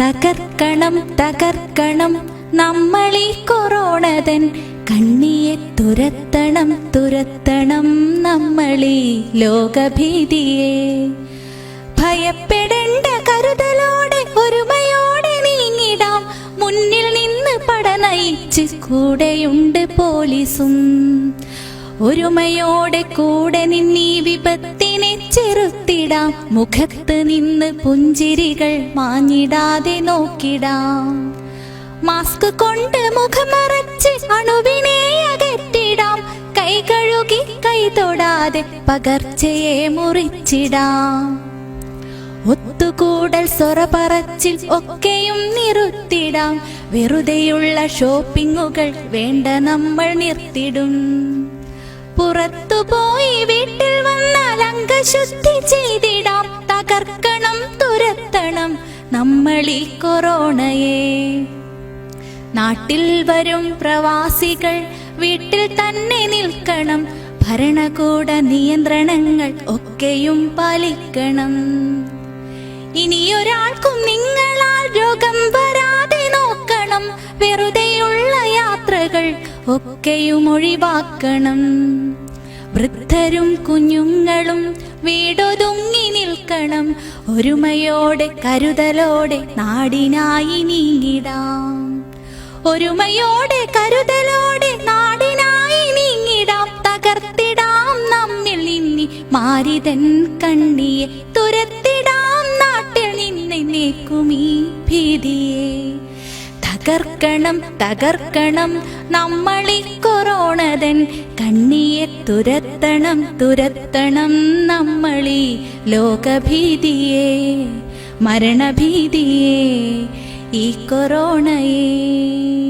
തകർക്കണം തകർക്കണം നമ്മളീ കൊറോണതൻ കണ്ണിയെ തുരത്തണം തുരത്തണം നമ്മളീ ലോകഭീതിയെ. ഭയപ്പെടേണ്ട കരുതലോടെ ഒരുമയോടെ നീങ്ങിടാം, മുന്നിൽ നിന്ന് പടനയിച്ച് കൂടെയുണ്ട് പോലീസും. ഒരുമയോടെ കൂടെ നിന്നീ വിപത്തിനെ ചെറുത്തിടാം, മുഖത്ത് നിന്ന് പുഞ്ചിരികൾ മാഞ്ഞിടാതെ നോക്കിടാം. മാസ്ക് കൊണ്ട് മുഖം മറച്ച് അണുവിനെ അകറ്റിടാം, കൈ കഴുകി കൈ തൊടാതെ പകർച്ചയെ മുറിച്ചിടാം. ഒത്തുകൂടൽ സൊറപറച്ചിൽ ഒക്കെയും നിറുത്തിടാം, വെറുതെയുള്ള ഷോപ്പിങ്ങുകൾ വേണ്ട നമ്മൾ നിർത്തിടും. പുറത്തുപോയി വീട്ടിൽ വന്നാൽ അംഗശുദ്ധി ചെയ്തിടാം, തകർക്കണം തുരത്തണം നമ്മളീ കൊറോണയെ. നാട്ടിൽ വരും പ്രവാസികൾ വീട്ടിൽ തന്നെ നിൽക്കണം, ഭരണകൂട നിയന്ത്രണങ്ങൾ ഒക്കെയും പാലിക്കണം. ഇനിയൊരാൾക്കും നിങ്ങളാൽ രോഗം വരാതെ നോക്കണം, വെറുതെയുള്ള യാത്രകൾ ഒക്കെയും ഒഴിവാക്കണം. വൃദ്ധരും കുഞ്ഞുങ്ങളും വീടൊതുങ്ങി നിൽക്കണം, ഒരുമയോടെ കരുതലോടെ നാടിനായി നീങ്ങിടാം. ഒരുമയോടെ കരുതലോടെ നാടിനായി നീങ്ങിടാം, തകർത്തിടാം നമ്മിൽ നിന്നി മാരിതൻ കണ്ണിയെ, തുരത്തിടാം നാട്ടിൽ നിന്നേക്കുമീ ഭീതിയെ. തകർക്കണം തകർക്കണം നമ്മളീ കൊറോണതൻ കണ്ണിയെ, തുരത്തണം തുരത്തണം നമ്മളീ ലോകഭീതിയെ, മരണഭീതിയെ, ഈ കൊറോണയെ.